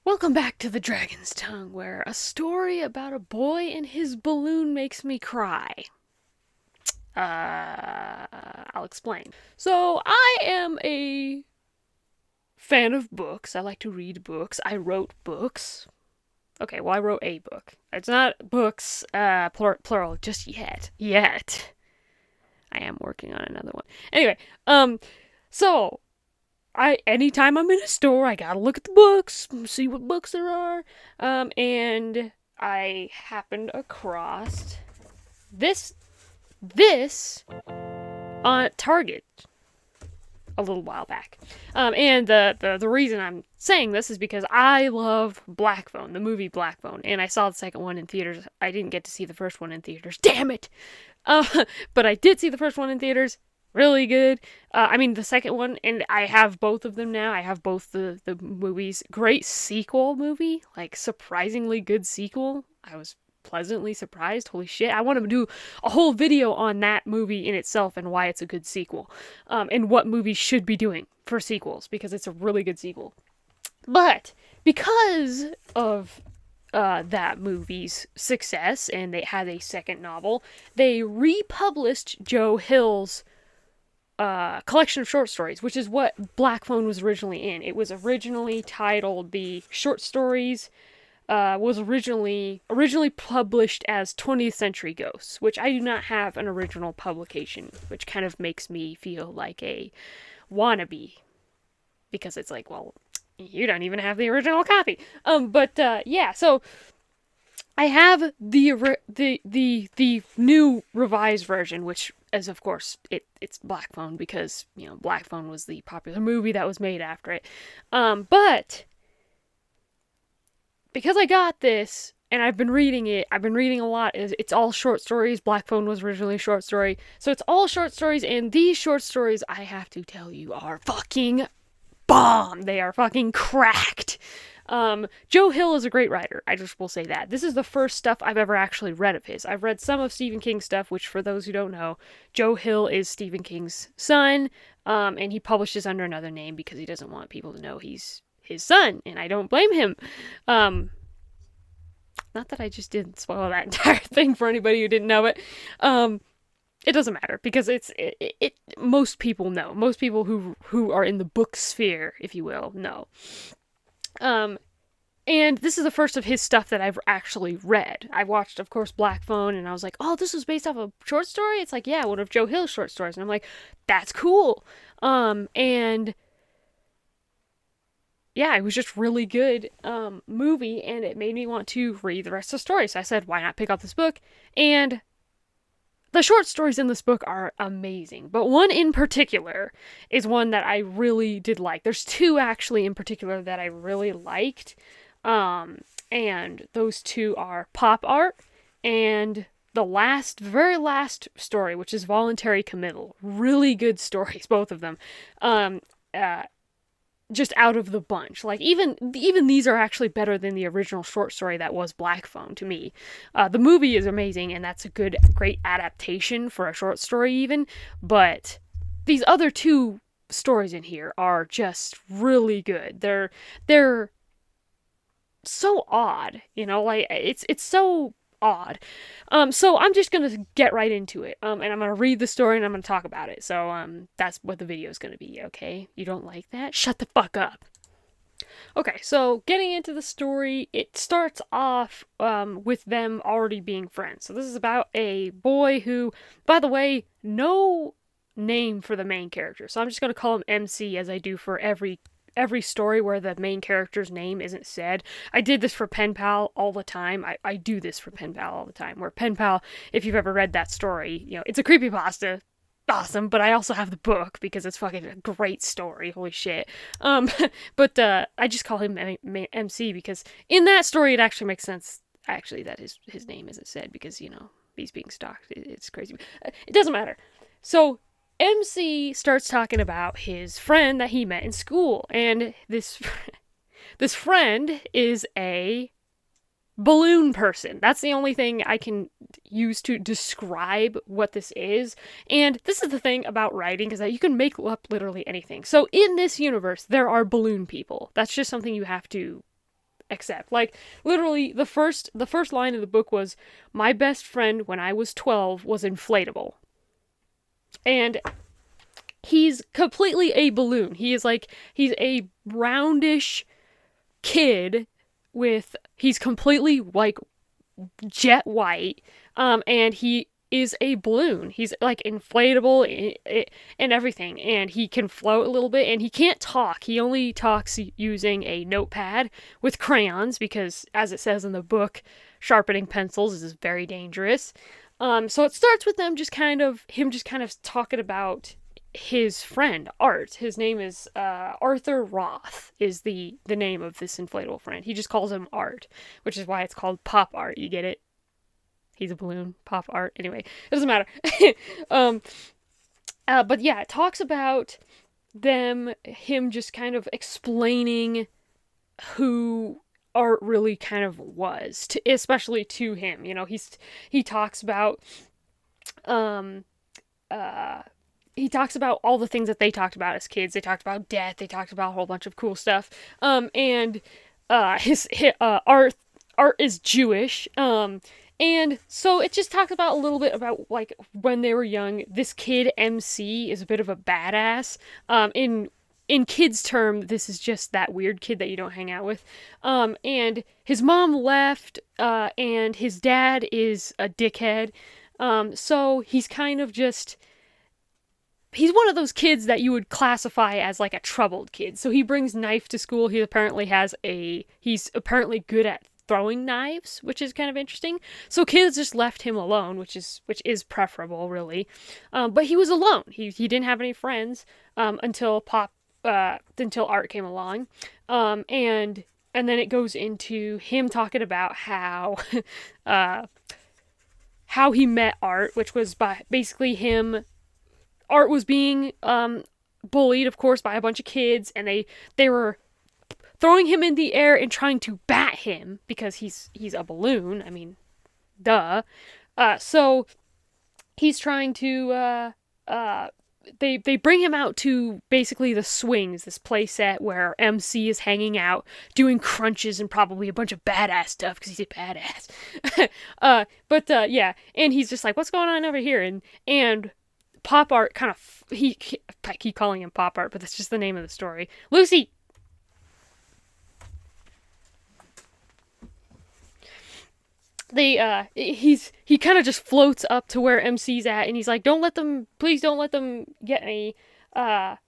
Welcome back to the Dragon's Tongue, where a story about a boy and his balloon makes me cry. I'll explain. So, I am a fan of books. I like to read books. I wrote books. Okay, well, I wrote a book. It's not books, plural, just yet. Yet. I am working on another one. Anyway, so anytime I'm in a store, I gotta look at the books, see what books there are. And I happened across this on Target a little while back. And the reason I'm saying this is because I love Black Phone, the movie Black Phone, and I saw the second one in theaters. I didn't get to see the first one in theaters. Damn it! But I did see the first one in theaters. Really good. The second one, and I have both of them now. I have both the movies. Great sequel movie, like surprisingly good sequel. I was pleasantly surprised. Holy shit. I want to do a whole video on that movie in itself and why it's a good sequel. And what movies should be doing for sequels, because it's a really good sequel. But because of that movie's success, and they had a second novel, they republished Joe Hill's collection of short stories, which is what Black Phone was originally in. It was originally titled The Short Stories, was originally published as 20th Century Ghosts, which I do not have an original publication, which kind of makes me feel like a wannabe, because it's like, well, you don't even have the original copy. Yeah, so I have the new revised version, which is, of course, it's Black Phone, because Black Phone was the popular movie that was made after it. But because I got this and I've been reading a lot. It's all short stories. Black Phone was originally a short story, so it's all short stories. And these short stories, I have to tell you, are fucking bomb. They are fucking cracked. Joe Hill is a great writer. I just will say that. This is the first stuff I've ever actually read of his. I've read some of Stephen King's stuff, which, for those who don't know, Joe Hill is Stephen King's son, and he publishes under another name because he doesn't want people to know he's his son, and I don't blame him. Not that I just didn't spoil that entire thing for anybody who didn't know it. It doesn't matter, because it most people know. Most people who are in the book sphere, if you will, know. And this is the first of his stuff that I've actually read. I watched, of course, Black Phone, and I was like, oh, this was based off a short story? It's like, yeah, one of Joe Hill's short stories. And I'm like, that's cool. And yeah, it was just really good movie, and it made me want to read the rest of the story. So I said, why not pick up this book? And the short stories in this book are amazing, but one in particular is one that I really did like. There's two, actually, in particular that I really liked. And those two are Pop Art and the very last story, which is Voluntary Committal. Really good stories, both of them. Just out of the bunch. Like, even these are actually better than the original short story that was Black Phone to me. The movie is amazing, and that's a great adaptation for a short story even, but these other two stories in here are just really good. They're so odd, like, it's so odd. So I'm just gonna get right into it. And I'm gonna read the story and I'm gonna talk about it. So that's what the video is gonna be, okay? You don't like that? Shut the fuck up. Okay, so getting into the story, it starts off with them already being friends. So this is about a boy who, by the way, no name for the main character. So I'm just gonna call him MC, as I do for every story where the main character's name isn't said. I did this for Pen Pal all the time. I do this for Pen Pal all the time. Where Pen Pal, if you've ever read that story, it's a creepypasta. Awesome, but I also have the book because it's fucking a great story. Holy shit. But I just call him MC because in that story it actually makes sense, actually, that his name isn't said because, he's being stalked. It's crazy. It doesn't matter. So MC starts talking about his friend that he met in school, and this friend is a balloon person. That's the only thing I can use to describe what this is. And this is the thing about writing, is that you can make up literally anything. So in this universe, there are balloon people. That's just something you have to accept. Like, literally, the first line of the book was, "My best friend when I was 12 was inflatable." And he's completely a balloon. He's a roundish kid he's completely like jet white, and he is a balloon. He's like inflatable and everything, and he can float a little bit, and he can't talk. He only talks using a notepad with crayons because, as it says in the book, sharpening pencils is very dangerous. So it starts with him just kind of talking about his friend Art. His name is Arthur Roth is the name of this inflatable friend. He just calls him Art, which is why it's called Pop Art. You get it? He's a balloon. Pop Art. Anyway, it doesn't matter. But yeah, it talks about him just kind of explaining who Art really kind of was, especially to him. He talks about um he talks about all the things that they talked about as kids. They talked about death. They talked about a whole bunch of cool stuff. And his Art is Jewish. And so it just talks about a little bit about like when they were young. This kid MC is a bit of a badass. In kids' term, this is just that weird kid that you don't hang out with. And his mom left, and his dad is a dickhead. So he's kind of just he's one of those kids that you would classify as like a troubled kid. So he brings knife to school. He's apparently good at throwing knives, which is kind of interesting. So kids just left him alone, which is preferable, really. But he was alone. He didn't have any friends until Art came along, and then it goes into him talking about how how he met Art, which was by basically him. Art was being bullied, of course, by a bunch of kids, and they were throwing him in the air and trying to bat him because he's a balloon. I mean, duh. So he's trying to they bring him out to basically the swings, this play set where MC is hanging out doing crunches and probably a bunch of badass stuff because he's a badass. But yeah, and he's just like, what's going on over here? And Pop Art kind of I keep calling him Pop Art, but that's just the name of the story. Lucy. He kind of just floats up to where MC's at, and he's like, please don't let them get me. Let's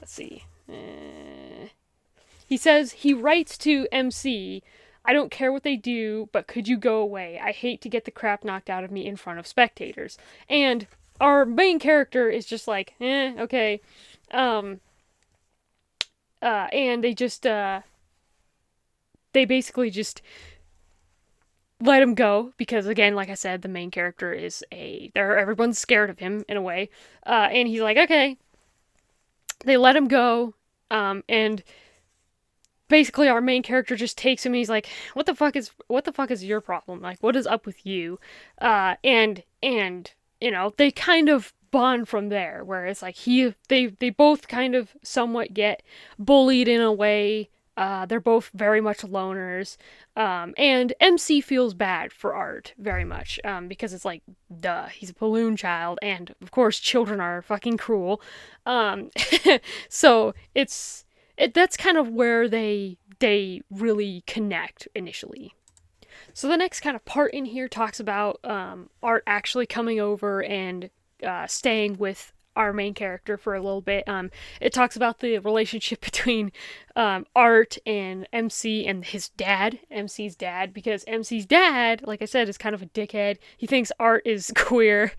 see. He says he writes to MC, I don't care what they do, but could you go away? I hate to get the crap knocked out of me in front of spectators. And our main character is just like, okay. And they basically just let him go because, again, like I said, the main character is everyone's scared of him in a way. And he's like, okay. They let him go. And basically our main character just takes him and he's like, what the fuck is your problem? Like, what is up with you? And they kind of bond from there, where it's like they both kind of somewhat get bullied in a way. They're both very much loners. And MC feels bad for Art very much, because it's like, duh, he's a balloon child, and of course children are fucking cruel. So that's kind of where they really connect initially. So the next kind of part in here talks about Art actually coming over and staying with our main character for a little bit. It talks about the relationship between Art and MC and his dad, MC's dad, because MC's dad, like I said, is kind of a dickhead. He thinks Art is queer,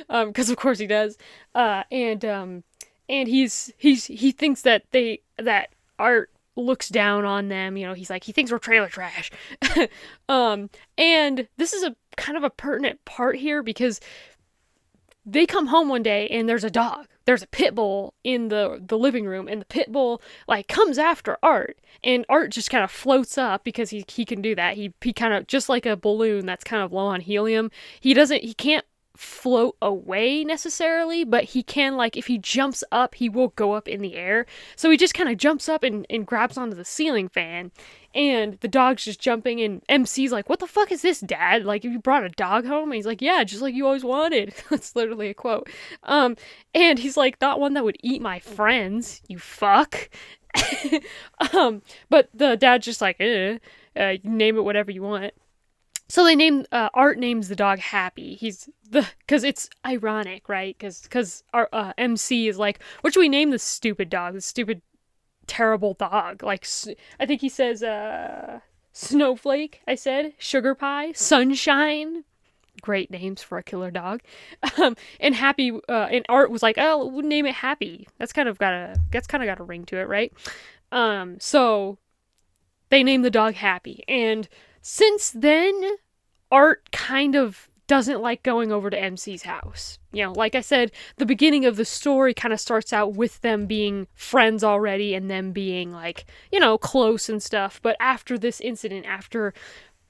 because of course he does, and he thinks that Art looks down on them. He's like, he thinks we're trailer trash. And this is a kind of a pertinent part here because they come home one day and there's a dog. There's a pit bull in the living room, and the pit bull like comes after Art, and Art just kind of floats up because he can do that. He kind of, just like a balloon that's kind of low on helium. He can't float away necessarily, but he can, like, if he jumps up, he will go up in the air. So he just kind of jumps up and grabs onto the ceiling fan, and the dog's just jumping, and MC's like, "What the fuck is this, Dad? Like, have you brought a dog home?" And he's like, "Yeah, just like you always wanted." That's literally a quote. And he's like, "Not one that would eat my friends, you fuck." But the dad's just like, you name it whatever you want. So they name Art names the dog Happy. Because it's ironic, right? Because our MC is like, what should we name this stupid dog? This stupid terrible dog. Like, I think he says Snowflake. I said Sugar Pie, Sunshine. Great names for a killer dog. And Happy and Art was like, oh, we'll name it Happy. That's kind of got a ring to it, right? So they named the dog Happy, and since then, Art kind of doesn't like going over to MC's house. You know, like I said, the beginning of the story kind of starts out with them being friends already and them being, like, you know, close and stuff. But after this incident, after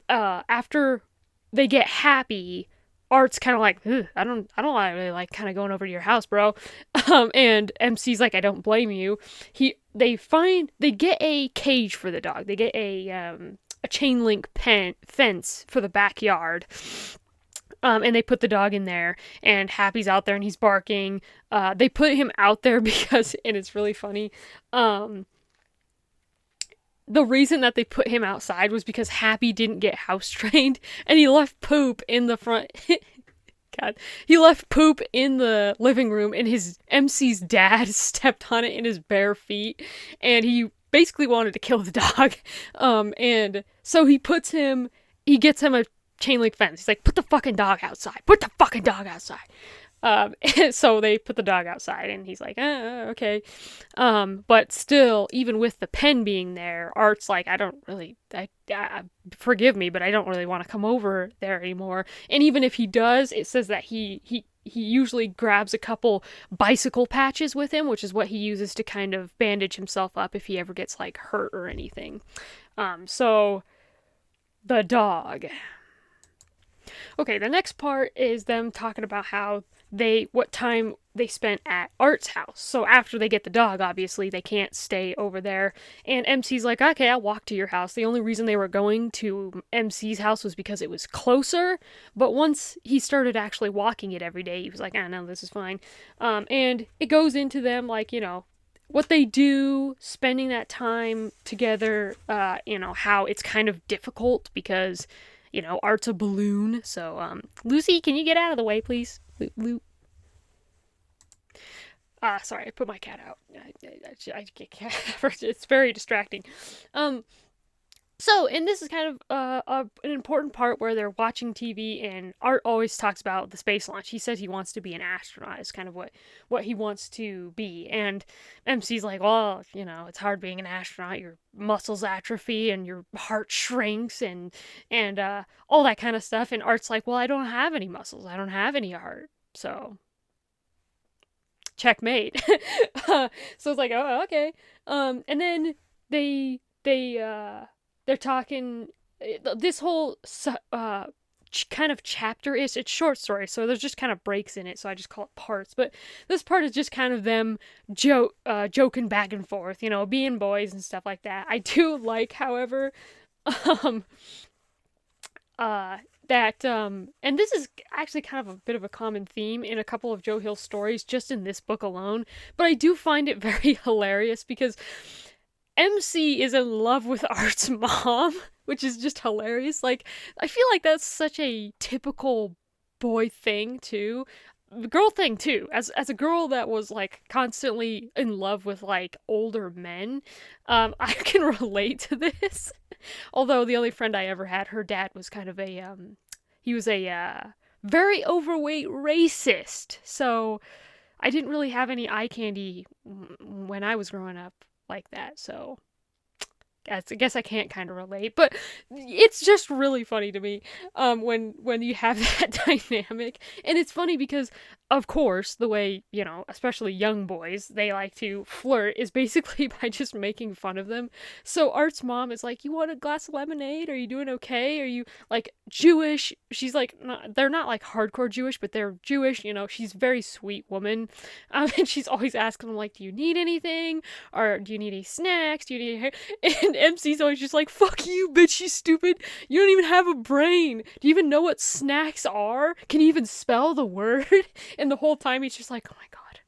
they get Happy, Art's kind of like, I don't really like kind of going over to your house, bro. And MC's like, I don't blame you. They get a cage for the dog. They get a chain link fence for the backyard. And they put the dog in there, and Happy's out there and he's barking. They put him out there because, and it's really funny, the reason that they put him outside was because Happy didn't get house trained, and he left poop in the front. God. He left poop in the living room, and his MC's dad stepped on it in his bare feet, and he basically wanted to kill the dog. And so he gets him a chain link fence. He's like, put the fucking dog outside. Put the fucking dog outside. So they put the dog outside, and he's like, okay. But still, even with the pen being there, Art's like, forgive me, but I don't really want to come over there anymore. And even if he does, it says that he usually grabs a couple bicycle patches with him, which is what he uses to kind of bandage himself up if he ever gets, like, hurt or anything. So the dog. Okay, the next part is them talking about what time they spent at Art's house. So after they get the dog, obviously, they can't stay over there. And MC's like, okay, I'll walk to your house. The only reason they were going to MC's house was because it was closer. But once he started actually walking it every day, he was like, no, this is fine. And it goes into them, like, you know, what they do, spending that time together, you know, how it's kind of difficult because, you know, Art's a balloon. So, Lucy, can you get out of the way, please? Sorry, I put my cat out. I can't. It's very distracting. So, and this is kind of an important part where they're watching TV, and Art always talks about the space launch. He says he wants to be an astronaut, is kind of what he wants to be. And MC's like, well, you know, it's hard being an astronaut. Your muscles atrophy and your heart shrinks and all that kind of stuff. And Art's like, well, I don't have any muscles. I don't have any heart. So, checkmate. So it's like, oh, okay. And then they're talking, this whole kind of chapter is, it's short story, so there's just kind of breaks in it, so I just call it parts. But this part is just kind of them joking back and forth, you know, being boys and stuff like that. I do like, however, and this is actually kind of a bit of a common theme in a couple of Joe Hill stories, just in this book alone, but I do find it very hilarious because MC is in love with Art's mom, which is just hilarious. Like, I feel like that's such a typical boy thing, too. Girl thing, too. As a girl that was, like, constantly in love with, like, older men, I can relate to this. Although the only friend I ever had, her dad was kind of he was a very overweight racist. So I didn't really have any eye candy when I was growing up like that, so I guess I can't kind of relate, but it's just really funny to me when you have that dynamic. And it's funny because of course, the way, especially young boys, they like to flirt is basically by just making fun of them. So Art's mom is like, "You want a glass of lemonade? Are you doing okay? Are you like Jewish?" She's like, they're not like hardcore Jewish, but they're Jewish. She's a very sweet woman, and she's always asking them like, "Do you need anything? Or do you need any snacks? Do you need any?" And MC's always just like, "Fuck you, bitch! You stupid! You don't even have a brain. Do you even know what snacks are? Can you even spell the word?" And the whole time he's just like, "Oh my god,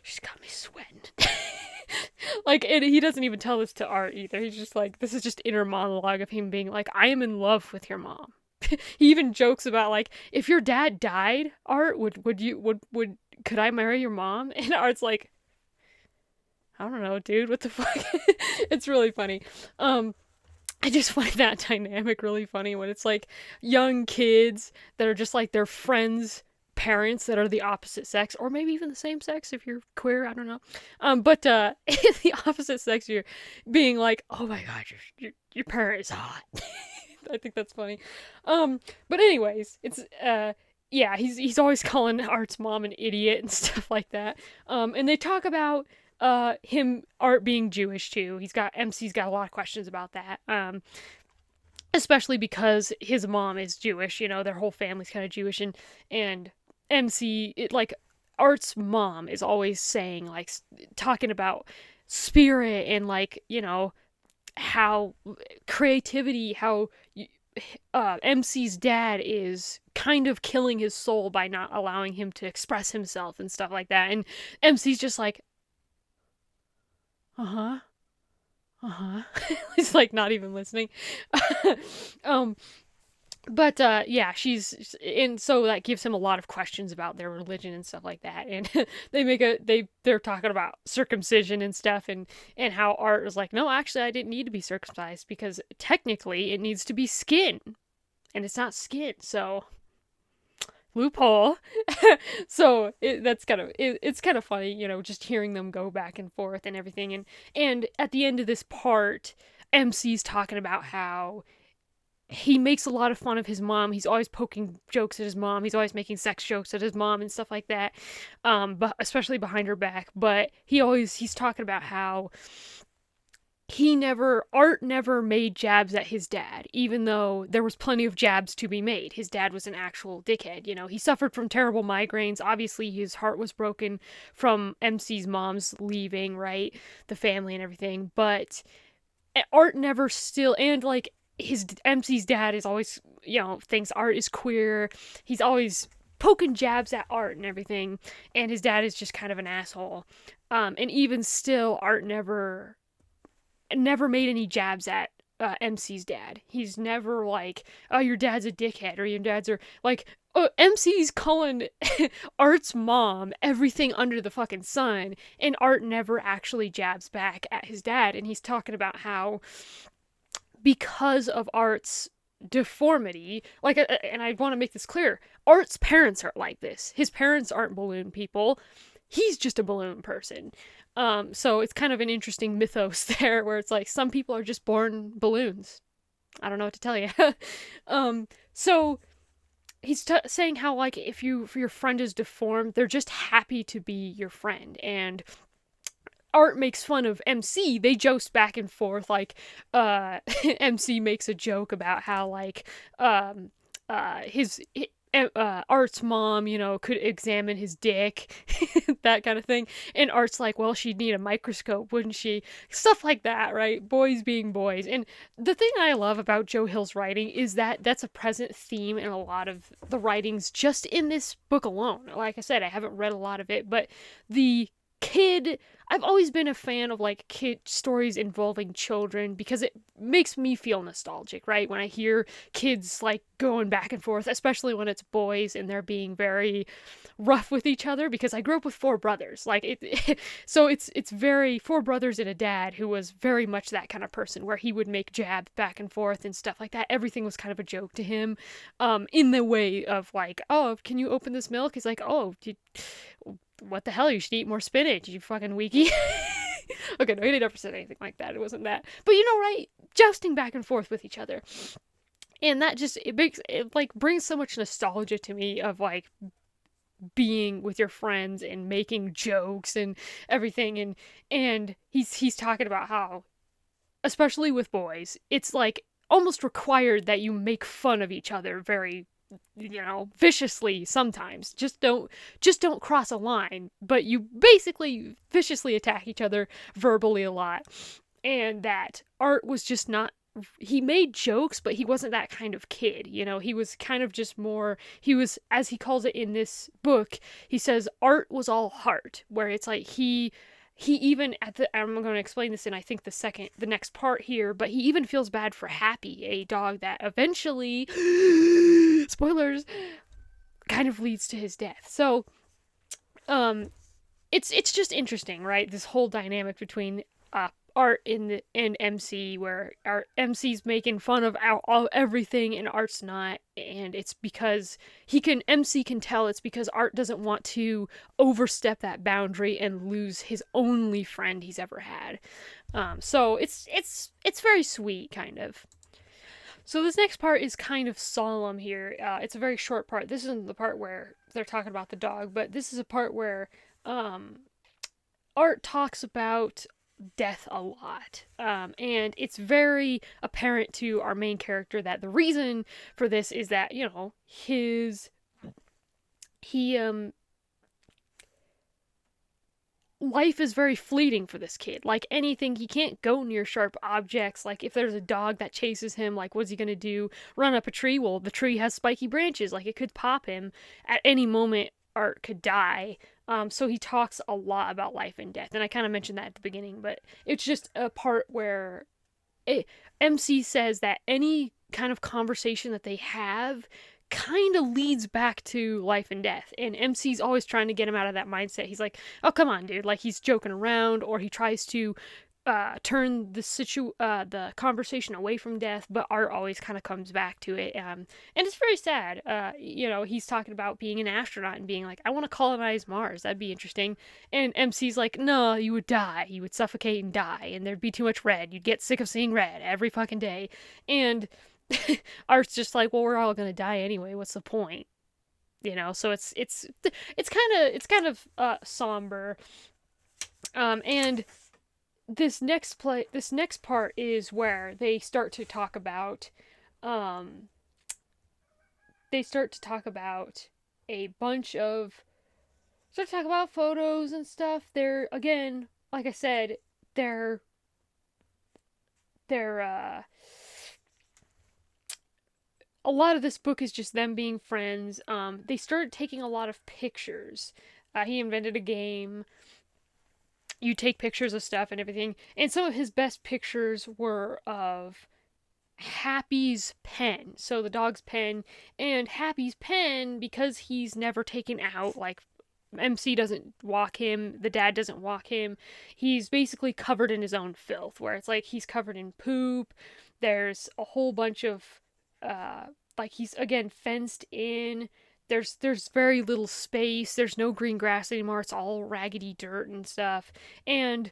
she's got me sweating." Like, and he doesn't even tell this to Art either. He's just like, this is just inner monologue of him being like, "I am in love with your mom." He even jokes about like, "If your dad died, Art, would could I marry your mom?" And Art's like, "I don't know, dude. What the fuck?" It's really funny. I just find that dynamic really funny when it's like young kids that are just like their friends' parents that are the opposite sex, or maybe even the same sex if you're queer. I don't know. But the opposite sex, you're being like, "Oh my god, your parent is hot." I think that's funny. But anyways, it's yeah, he's always calling Art's mom an idiot and stuff like that. And they talk about him Art being Jewish too. MC's got a lot of questions about that. Especially because his mom is Jewish, their whole family's kind of Jewish, and like Art's mom is always saying like talking about spirit and like, how creativity, how MC's dad is kind of killing his soul by not allowing him to express himself and stuff like that. And MC's just like, uh-huh, uh-huh. He's like not even listening. um but yeah, and so that gives him a lot of questions about their religion and stuff like that. And they're talking about circumcision and stuff, and how Art is like, "No, actually I didn't need to be circumcised because technically it needs to be skin, and it's not skin." So loophole. So it's kind of funny, just hearing them go back and forth and everything. And at the end of this part, MC's talking about how he makes a lot of fun of his mom. He's always poking jokes at his mom. He's always making sex jokes at his mom and stuff like that. But especially behind her back. But he's talking about how Art never made jabs at his dad, even though there was plenty of jabs to be made. His dad was an actual dickhead. He suffered from terrible migraines. Obviously, his heart was broken from MC's mom's leaving, right? The family and everything. But Art never still, and like his MC's dad is always, thinks Art is queer. He's always poking jabs at Art and everything. And his dad is just kind of an asshole. And even still, Art never made any jabs at MC's dad. He's never like, "Oh, your dad's a dickhead," or "Your dad's are like." MC's calling Art's mom everything under the fucking sun, and Art never actually jabs back at his dad. And he's talking about how because of Art's deformity, like, and I want to make this clear, Art's parents aren't like this. His parents aren't balloon people. He's just a balloon person. So it's kind of an interesting mythos there, where it's like some people are just born balloons. I don't know what to tell you. So he's saying how like if your friend is deformed, they're just happy to be your friend. And Art makes fun of MC. They joust back and forth. Like, MC makes a joke about how like his Art's mom, could examine his dick, that kind of thing. And Art's like, "Well, she'd need a microscope, wouldn't she?" Stuff like that, right? Boys being boys. And the thing I love about Joe Hill's writing is that that's a present theme in a lot of the writings just in this book alone. Like I said, I haven't read a lot of it, but the I've always been a fan of like kid stories involving children because it makes me feel nostalgic, right? When I hear kids like going back and forth, especially when it's boys and they're being very rough with each other, because I grew up with four brothers. Like so it's very four brothers and a dad who was very much that kind of person where he would make jabs back and forth and stuff like that. Everything was kind of a joke to him, in the way of like, "Oh, can you open this milk?" He's like, "Oh, what the hell, you should eat more spinach, you fucking weakie." Okay, no, he never said anything like that. It wasn't that. But right? Jousting back and forth with each other. And that just, it like brings so much nostalgia to me of like being with your friends and making jokes and everything. And he's talking about how, especially with boys, it's like almost required that you make fun of each other very, viciously sometimes. Just don't cross a line, but you basically viciously attack each other verbally a lot. And that Art was just not, he made jokes, but he wasn't that kind of kid. He was kind of just more, he was, as he calls it in this book, he says Art was all heart, where it's like he even I'm going to explain this in, I think, the next part here, but he even feels bad for Happy, a dog that eventually, spoilers, kind of leads to his death. So, it's just interesting, right? This whole dynamic between Art and MC, where our MC's making fun of everything and Art's not, and it's because MC can tell it's because Art doesn't want to overstep that boundary and lose his only friend he's ever had. So it's very sweet, kind of. So this next part is kind of solemn here. It's a very short part. This isn't the part where they're talking about the dog, but this is a part where Art talks about death a lot. And it's very apparent to our main character that the reason for this is that, life is very fleeting for this kid. Like anything, he can't go near sharp objects. Like if there's a dog that chases him, like what's he gonna do? Run up a tree? Well, the tree has spiky branches. Like it could pop him at any moment. Art could die. So he talks a lot about life and death, and I kind of mentioned that at the beginning, but it's just a part where MC says that any kind of conversation that they have kind of leads back to life and death, and MC's always trying to get him out of that mindset. He's like, oh, come on, dude, like he's joking around, or he tries to turn the conversation away from death, but Art always kind of comes back to it, and it's very sad. He's talking about being an astronaut and being like, I want to colonize Mars, that'd be interesting, and MC's like, no, you would die, you would suffocate and die, and there'd be too much red, you'd get sick of seeing red every fucking day, and Art's just like, well, we're all gonna die anyway, what's the point? So it's kind of somber, and this next part is where they start to talk about a bunch of talk about photos and stuff. They're, again, like I said, they're a lot of this book is just them being friends. They started taking a lot of pictures. He invented a game. You take pictures of stuff and everything. And some of his best pictures were of Happy's pen. So the dog's pen. And Happy's pen, because he's never taken out, like, MC doesn't walk him, the dad doesn't walk him, he's basically covered in his own filth, where it's like he's covered in poop. There's a whole bunch of, he's, again, fenced in. There's very little space. There's no green grass anymore. It's all raggedy dirt and stuff. And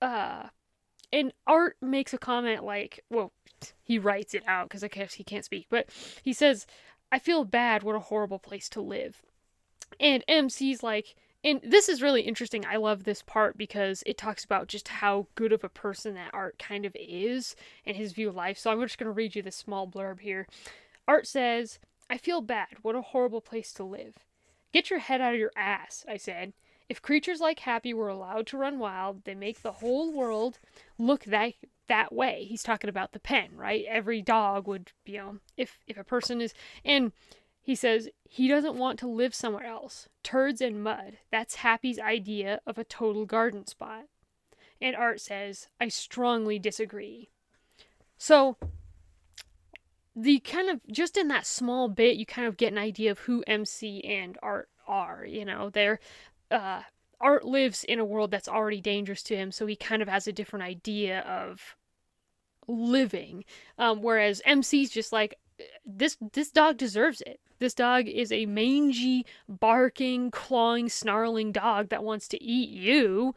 Art makes a comment like, well, he writes it out because I guess he can't speak, but he says, I feel bad. What a horrible place to live. And MC's like, and this is really interesting. I love this part because it talks about just how good of a person that Art kind of is and his view of life. So I'm just going to read you this small blurb here. Art says, I feel bad. What a horrible place to live. Get your head out of your ass, I said. If creatures like Happy were allowed to run wild, they make the whole world look that way. He's talking about the pen, right? Every dog would, if a person is, and he says, he doesn't want to live somewhere else. Turds and mud. That's Happy's idea of a total garden spot. And Art says, I strongly disagree. So, the kind of, just in that small bit, you kind of get an idea of who MC and Art are. They're, Art lives in a world that's already dangerous to him, so he kind of has a different idea of living. Whereas MC's just like, this dog deserves it. This dog is a mangy, barking, clawing, snarling dog that wants to eat you.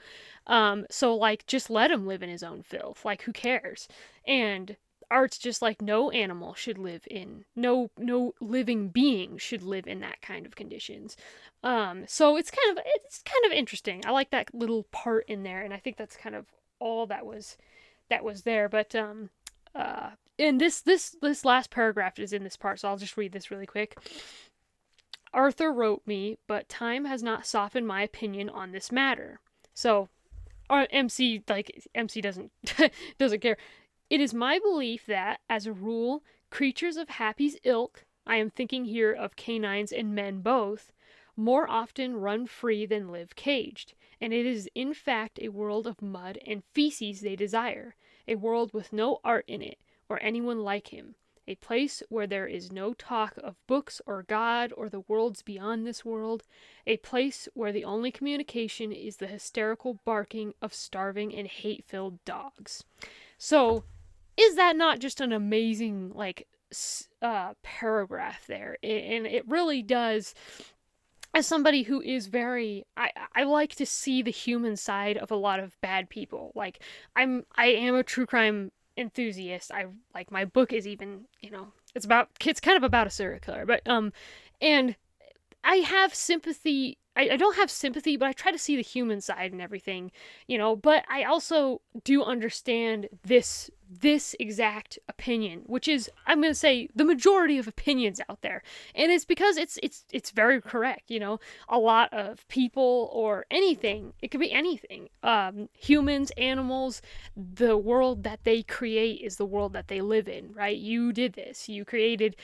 So, just let him live in his own filth. Who cares? And Art's just like, no animal should live in, no living being should live in that kind of conditions. So it's kind of interesting. I like that little part in there, and I think that's kind of all that was there. But and this last paragraph is in this part, so I'll just read this really quick. Arthur wrote me, but time has not softened my opinion on this matter. So, MC doesn't doesn't care. It is my belief that, as a rule, creatures of Happy's ilk, I am thinking here of canines and men both, more often run free than live caged, and it is in fact a world of mud and feces they desire, a world with no art in it, or anyone like him, a place where there is no talk of books or God or the worlds beyond this world, a place where the only communication is the hysterical barking of starving and hate-filled dogs. So, is that not just an amazing, like, paragraph there? And it really does, as somebody who is very, I like to see the human side of a lot of bad people. Like, I am a true crime enthusiast. I like, my book is even, it's kind of about a serial killer, but and I have sympathy. I don't have sympathy, but I try to see the human side and everything, but I also do understand this exact opinion, which is, I'm going to say, the majority of opinions out there. And it's because it's very correct, a lot of people, or anything, it could be anything, humans, animals, the world that they create is the world that they live in, right? You did this. You created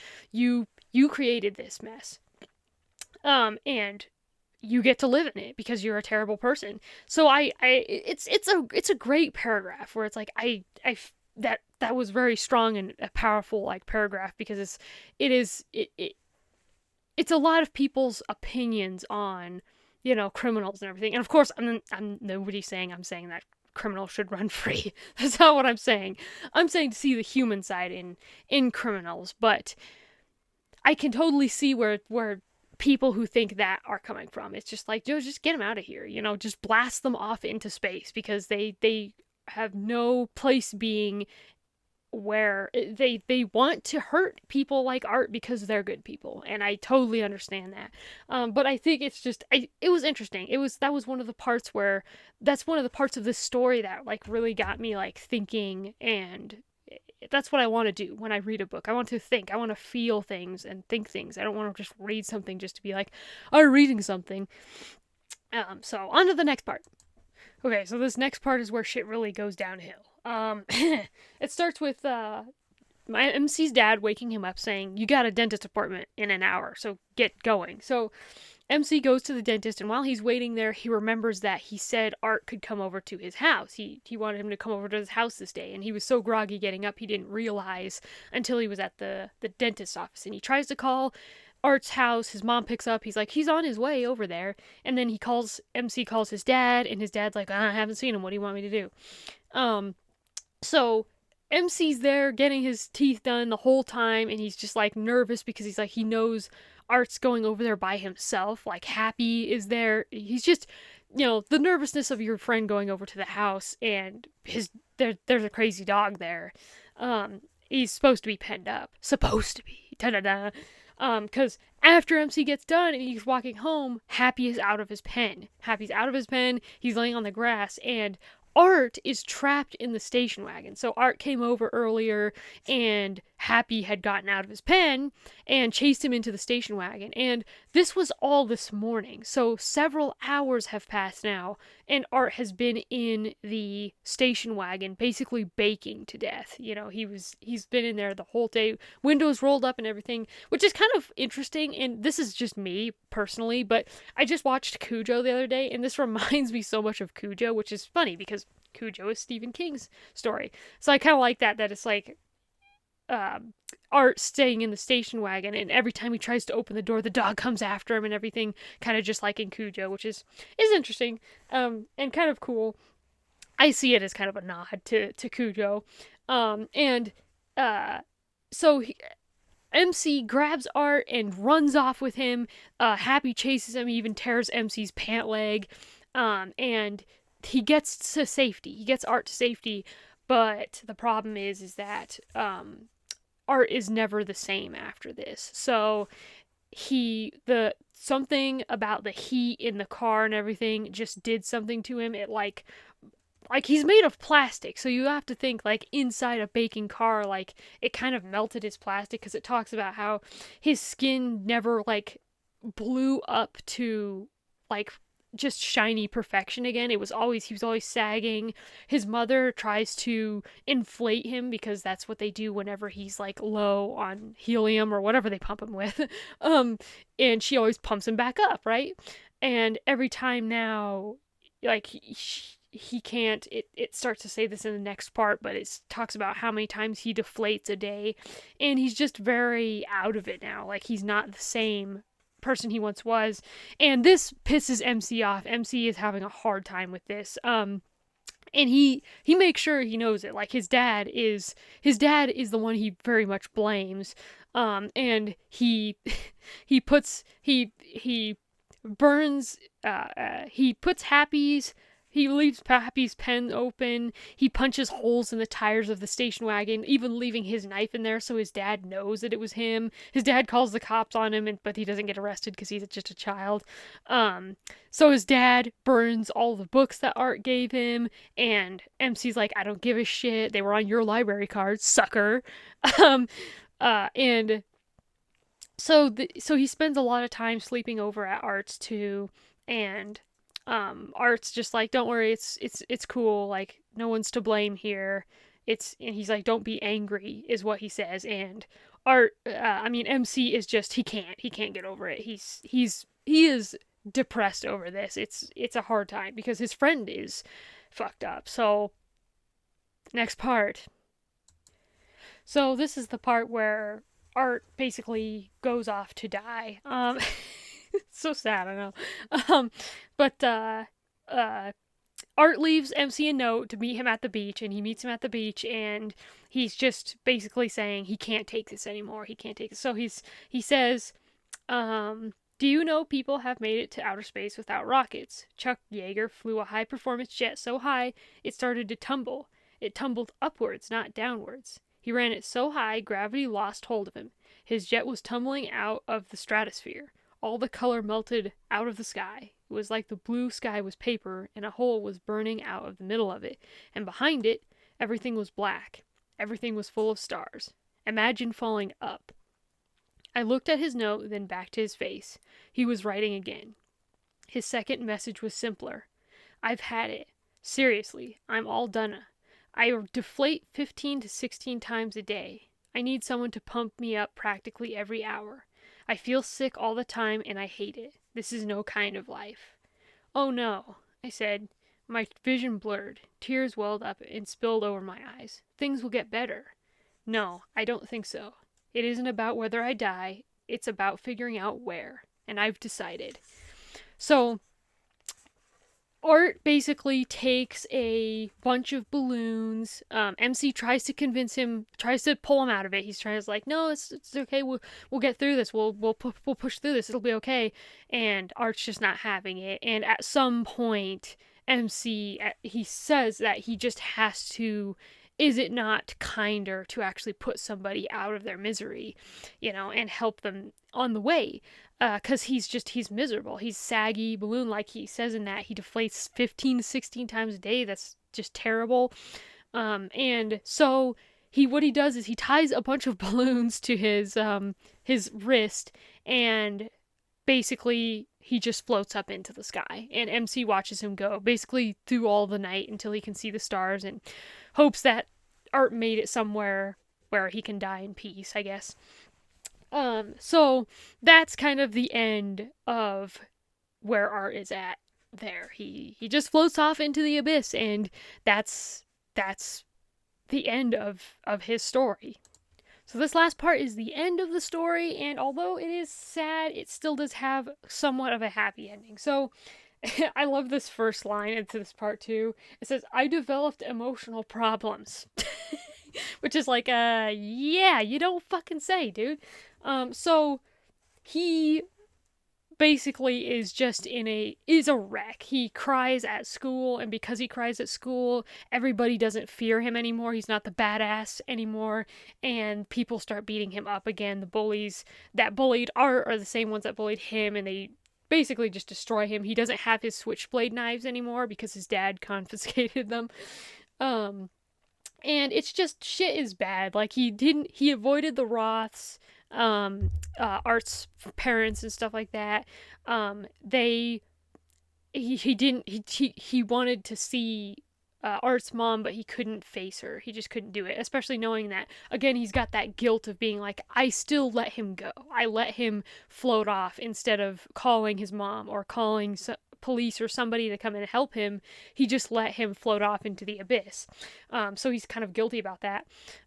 this mess. And you get to live in it because you're a terrible person. So it's a great paragraph where it's like, that was very strong and a powerful, like, paragraph, because it's a lot of people's opinions on, criminals and everything. And of course, I'm nobody's saying I'm saying that criminals should run free. That's not what I'm saying. I'm saying to see the human side in criminals, but I can totally see where people who think that are coming from. It's just like, just get them out of here, just blast them off into space, because they have no place being where they want to hurt people like Art because they're good people, and I totally understand that. But I think it's just, it was interesting. That was one of the parts where, that's one of the parts of this story that, like, really got me, like, thinking, and that's what I want to do when I read a book. I want to think. I want to feel things and think things. I don't want to just read something just to be like, I'm reading something. So on to the next part. Okay, so this next part is where shit really goes downhill. It starts with my MC's dad waking him up saying, you got a dentist appointment in an hour, so get going. So MC goes to the dentist, and while he's waiting there, he remembers that he said Art could come over to his house. He wanted him to come over to his house this day, and he was so groggy getting up, he didn't realize until he was at the dentist's office. And he tries to call Art's house. His mom picks up. He's like, he's on his way over there. And then MC calls his dad, and his dad's like, I haven't seen him. What do you want me to do? So MC's there getting his teeth done the whole time, and he's just, like, nervous because he's like, he knows Art's going over there by himself. Like, Happy is there. He's just, the nervousness of your friend going over to the house, and there's a crazy dog there. He's supposed to be penned up. Supposed to be. Da-da-da. Because after MC gets done and he's walking home, Happy is out of his pen. Happy's out of his pen. He's laying on the grass, and Art is trapped in the station wagon. So Art came over earlier, and Happy had gotten out of his pen and chased him into the station wagon. And this was all this morning. So several hours have passed now, and Art has been in the station wagon, basically baking to death. He's been in there the whole day, windows rolled up and everything, which is kind of interesting. And this is just me personally, but I just watched Cujo the other day, and this reminds me so much of Cujo, which is funny because Cujo is Stephen King's story. So I kind of like that it's like, Art staying in the station wagon, and every time he tries to open the door, the dog comes after him and everything, kind of just like in Cujo, which is interesting, and kind of cool. I see it as kind of a nod to Cujo. So MC grabs Art and runs off with him. Happy chases him. He even tears MC's pant leg. And he gets to safety. He gets Art to safety. But the problem is that art is never the same after this. So the something about the heat in the car and everything just did something to him. It like he's made of plastic, so you have to think like inside a baking car, like it kind of melted his plastic, because it talks about how his skin never like blew up to like just shiny perfection again. He was always sagging. His mother tries to inflate him because that's what they do whenever he's like low on helium or whatever they pump him with. um and she always pumps him back up, right? And every time now, like he can't, it starts to say this in the next part, but it talks about how many times he deflates a day, and he's just very out of it now. Like he's not the same person he once was, and this pisses MC off. MC is having a hard time with this. And he makes sure he knows it. Like his dad is the one he very much blames. And he burns he puts Happy's he leaves Happy's pen open. He punches holes in the tires of the station wagon, even leaving his knife in there so his dad knows that it was him. His dad calls the cops on him, but he doesn't get arrested because he's just a child. So his dad burns all the books that Art gave him, and MC's like, I don't give a shit. They were on your library card, sucker. um, and so he spends a lot of time sleeping over at Art's too, and Art's just like, don't worry, it's cool, like no one's to blame here. And he's like, don't be angry, is what he says. And MC is just, he can't get over it. He is depressed over this. It's a hard time because his friend is fucked up. So next part. So this is the part where Art basically goes off to die. It's so sad, I know. Um, but Art leaves MC a note to meet him at the beach, and he meets him at the beach, and he's just basically saying he can't take this anymore. He can't take this. So he says, do you know people have made it to outer space without rockets? Chuck Yeager flew a high performance jet so high it started to tumble. It tumbled upwards, not downwards. He ran it so high gravity lost hold of him. His jet was tumbling out of the stratosphere. All the color melted out of the sky. It was like the blue sky was paper and a hole was burning out of the middle of it, and behind it, everything was black. Everything was full of stars. Imagine falling up. I looked at his note, then back to his face. He was writing again. His second message was simpler. I've had it. Seriously, I'm all done. I deflate 15 to 16 times a day. I need someone to pump me up practically every hour. I feel sick all the time and I hate it. This is no kind of life. Oh no, I said. My vision blurred. Tears welled up and spilled over my eyes. Things will get better. No, I don't think so. It isn't about whether I die. It's about figuring out where. And I've decided. So Art basically takes a bunch of balloons. MC tries to convince him, tries to pull him out of it. He's trying to like, no, it's okay. We'll get through this. We'll push through this. It'll be okay. And Art's just not having it. And at some point, MC he says that he just has to. Is it not kinder to actually put somebody out of their misery, and help them on the way? Because he's miserable. He's saggy balloon, like he says in that. He deflates 15 to 16 times a day. That's just terrible. And so what he does is he ties a bunch of balloons to his wrist, and basically he just floats up into the sky. And MC watches him go basically through all the night until he can see the stars, and hopes that Art made it somewhere where he can die in peace, I guess. So that's kind of the end of where Art is at there. He just floats off into the abyss, and that's the end of his story. So this last part is the end of the story, and although it is sad, it still does have somewhat of a happy ending. So I love this first line into this part too. It says, I developed emotional problems. Which is like, yeah, you don't fucking say, dude. So he basically is a wreck. He cries at school, and because he cries at school, everybody doesn't fear him anymore. He's not the badass anymore, and people start beating him up again. The bullies that bullied Art are the same ones that bullied him, and they basically just destroy him. He doesn't have his switchblade knives anymore because his dad confiscated them. Um and it's just shit is bad. Like he avoided the Roths, Art's parents and stuff like that. They he didn't he wanted to see Art's mom, but he couldn't face her. He just couldn't do it, especially knowing that, again, he's got that guilt of being like, I still let him go. I let him float off instead of calling his mom or calling police or somebody to come and help him. He just let him float off into the abyss. So he's kind of guilty about that.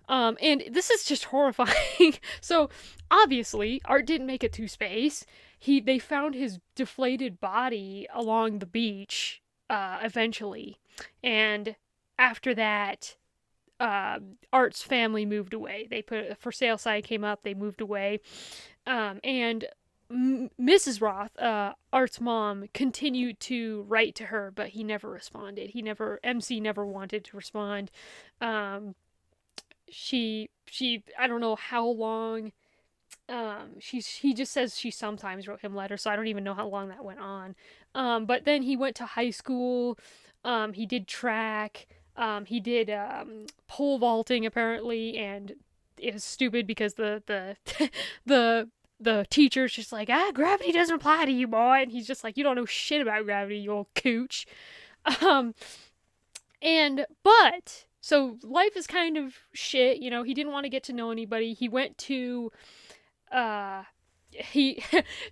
And this is just horrifying. So obviously, Art didn't make it to space. They found his deflated body along the beach eventually, and after that, Art's family moved away. They put a for sale sign came up. They moved away, and Mrs. Roth, Art's mom, continued to write to her, but he never responded. MC never wanted to respond. She I don't know how long. He just says she sometimes wrote him letters, so I don't even know how long that went on. But then he went to high school. He did track. He did pole vaulting apparently, and it was stupid because the teacher's just like, gravity doesn't apply to you, boy, and he's just like, you don't know shit about gravity, you old cooch. Um, but so life is kind of shit, you know. He didn't want to get to know anybody. He went to he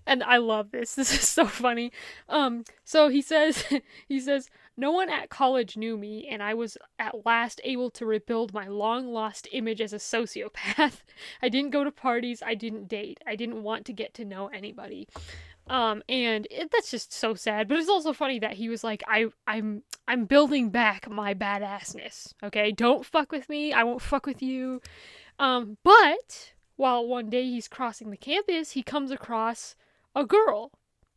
and I love this. This is so funny. So he says he says no one at college knew me, and I was at last able to rebuild my long lost image as a sociopath. I didn't go to parties, I didn't date, I didn't want to get to know anybody. That's just so sad, but it's also funny that he was like, I'm building back my badassness. Okay, don't fuck with me, I won't fuck with you. But while one day he's crossing the campus, he comes across a girl.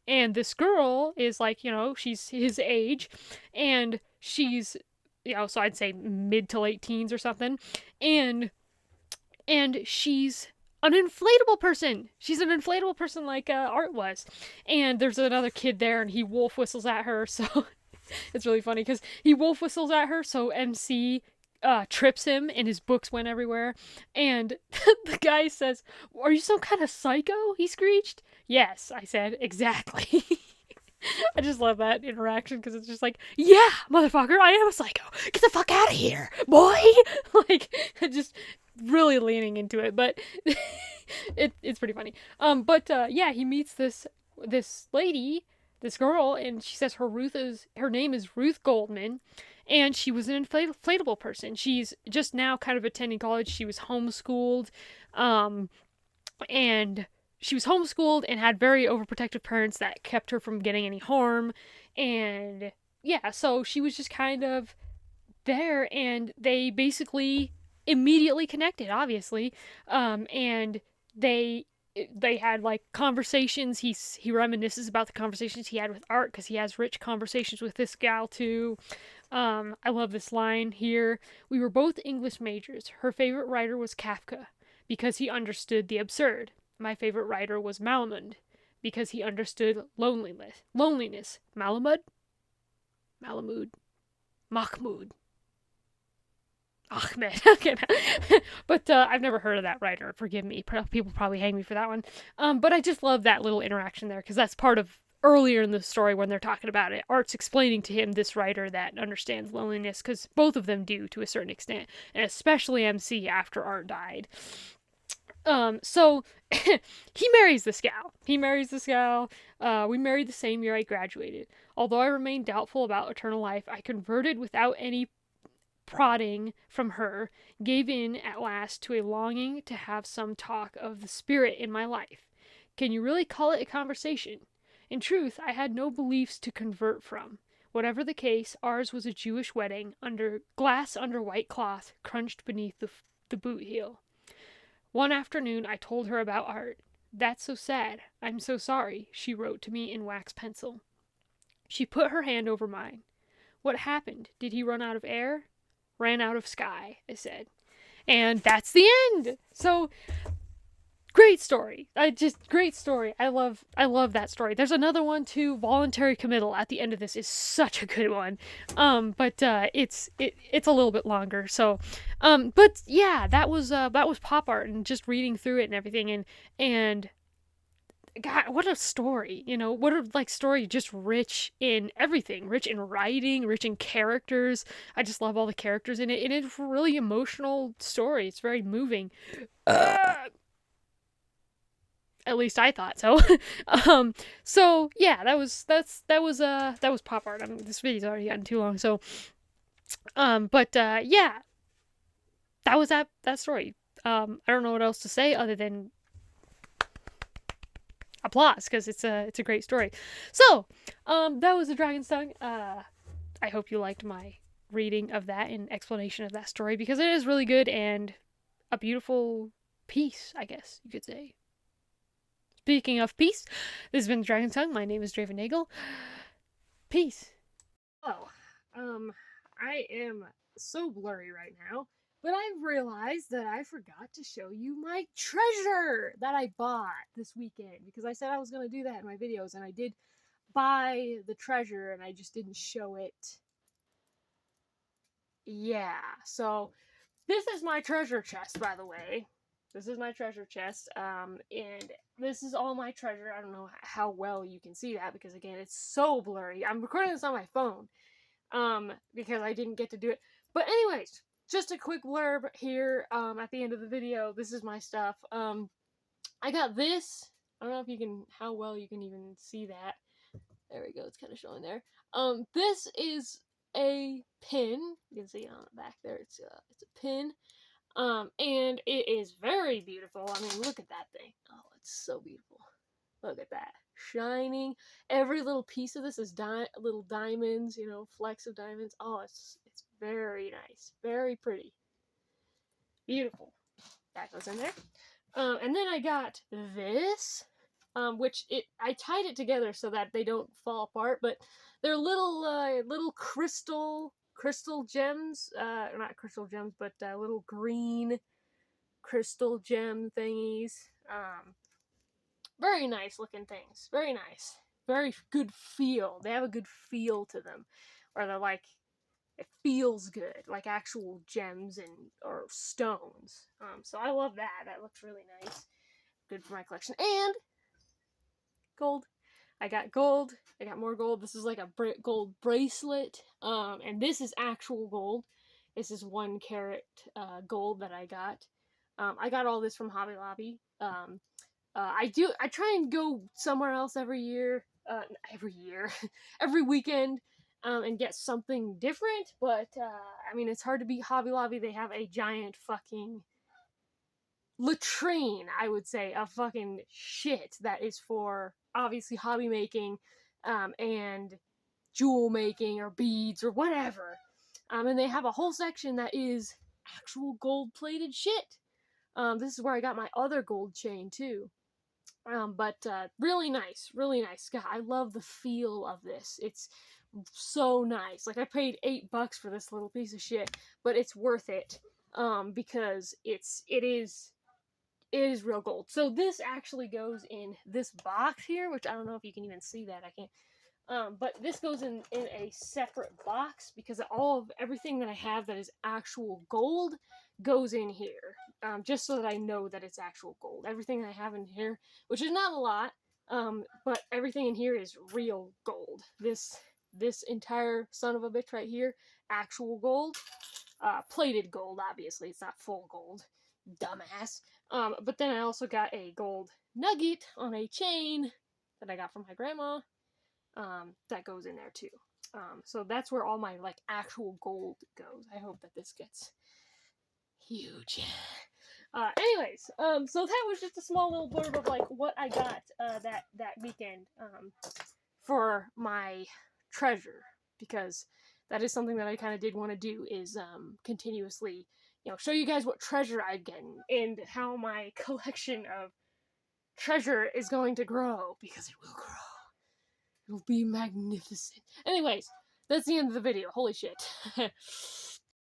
And this girl is like, you know, she's his age, and she's, you know, so I'd say mid to late teens or something. And she's an inflatable person. She's an inflatable person like Art was. And there's another kid there, and he wolf whistles at her, so it's really funny because he wolf whistles at her, so MC trips him and his books went everywhere. And the guy says, "Are you some kind of psycho?" he screeched. "Yes," I said, "exactly." I just love that interaction because it's just like, yeah, motherfucker, I am a psycho. Get the fuck out of here, boy. Like, just really leaning into it, but it's pretty funny. Yeah, he meets this lady, this girl, and she says her name is Ruth Goldman, and she was an inflatable person. She's just now kind of attending college. She was homeschooled, and she was homeschooled and had very overprotective parents that kept her from getting any harm. And yeah, so she was just kind of there, and they basically immediately connected, obviously. And they had like conversations. He reminisces about the conversations he had with Art because he has rich conversations with this gal too. I love this line here. "We were both English majors. Her favorite writer was Kafka because he understood the absurd. My favorite writer was Malamud because he understood loneliness. Malamud? Malamud. Mahmoud. Ahmed." Okay, but I've never heard of that writer. Forgive me. People probably hang me for that one. But I just love that little interaction there because that's part of earlier in the story when they're talking about it. Art's explaining to him this writer that understands loneliness because both of them do to a certain extent, and especially MC after Art died. So he marries this gal. We married the same year I graduated. Although I remained doubtful about eternal life, I converted without any prodding from her, gave in at last to a longing to have some talk of the spirit in my life. Can you really call it a conversation? In truth, I had no beliefs to convert from. Whatever the case, ours was a Jewish wedding, under white cloth, crunched beneath the boot heel. One afternoon I told her about Art. "That's so sad. I'm so sorry," she wrote to me in wax pencil. She put her hand over mine. "What happened? Did he run out of air?" "Ran out of sky," I said. And that's the end. So great story. Great story. I love that story. There's another one too. Voluntary committal at the end of this is such a good one. But it's a little bit longer. So, but yeah, that was pop art and just reading through it and everything and God, what a story! What a story, just rich in everything, rich in writing, rich in characters. I just love all the characters in it, and it's a really emotional story. It's very moving. At least I thought so. um, so yeah, that was pop art. I mean, this video's already gotten too long, so but yeah, that was that story. I don't know what else to say other than applause because it's a great story. So, that was the Dragon's Tongue. I hope you liked my reading of that and explanation of that story because it is really good and a beautiful piece, I guess you could say. Speaking of peace, this has been the Dragon's Tongue. My name is Draven Nagel. Peace. Oh, um, I am so blurry right now, but I realized that I forgot to show you my treasure that I bought this weekend because I said I was going to do that in my videos, and I did buy the treasure and I just didn't show it. Yeah, so this is my treasure chest, by the way. This is my treasure chest, and this is all my treasure. I don't know how well you can see that because, again, it's so blurry. I'm recording this on my phone, because I didn't get to do it. But anyways, just a quick blurb here, at the end of the video. This is my stuff. I got this. I don't know if you can, how well you can even see that. There we go. It's kind of showing there. This is a pin. You can see it on the back there. It's a pin. And it is very beautiful. I mean, look at that thing. Oh, it's so beautiful. Look at that. Shining. Every little piece of this is little diamonds, flecks of diamonds. Oh, it's very nice. Very pretty. Beautiful. That goes in there. And then I got this, which I tied it together so that they don't fall apart, but they're little crystal gems, not crystal gems, but little green crystal gem thingies. Very nice looking things. Very nice. Very good feel. They have a good feel to them, or they're like, it feels good, like actual gems or stones. So I love that. That looks really nice. Good for my collection. And gold. I got gold. I got more gold. This is like a gold bracelet. And this is actual gold. This is 1 carat gold that I got. I got all this from Hobby Lobby. I try and go somewhere else every year, every weekend, and get something different. But I mean, it's hard to beat Hobby Lobby. They have a giant fucking latrine, I would say, of fucking shit that is for obviously hobby making, and jewel making or beads or whatever. And they have a whole section that is actual gold plated shit. This is where I got my other gold chain too. But really nice, really nice. God, I love the feel of this. It's so nice. Like, I paid $8 for this little piece of shit, but it's worth it. Because it is real gold. So this actually goes in this box here, which I don't know if you can even see that. I can't. But this goes in a separate box because everything that I have that is actual gold goes in here. Just so that I know that it's actual gold. Everything I have in here, which is not a lot, but everything in here is real gold. This entire son of a bitch right here, actual gold. Plated gold, obviously. It's not full gold. Dumbass. But then I also got a gold nugget on a chain that I got from my grandma. That goes in there too. So that's where all my actual gold goes. I hope that this gets huge. Anyways, so that was just a small little blurb of what I got that weekend for my treasure, because that is something that I kind of did want to do, is continuously show you guys what treasure I've gotten and how my collection of treasure is going to grow, because it will grow. It'll be magnificent. Anyways, that's the end of the video. Holy shit.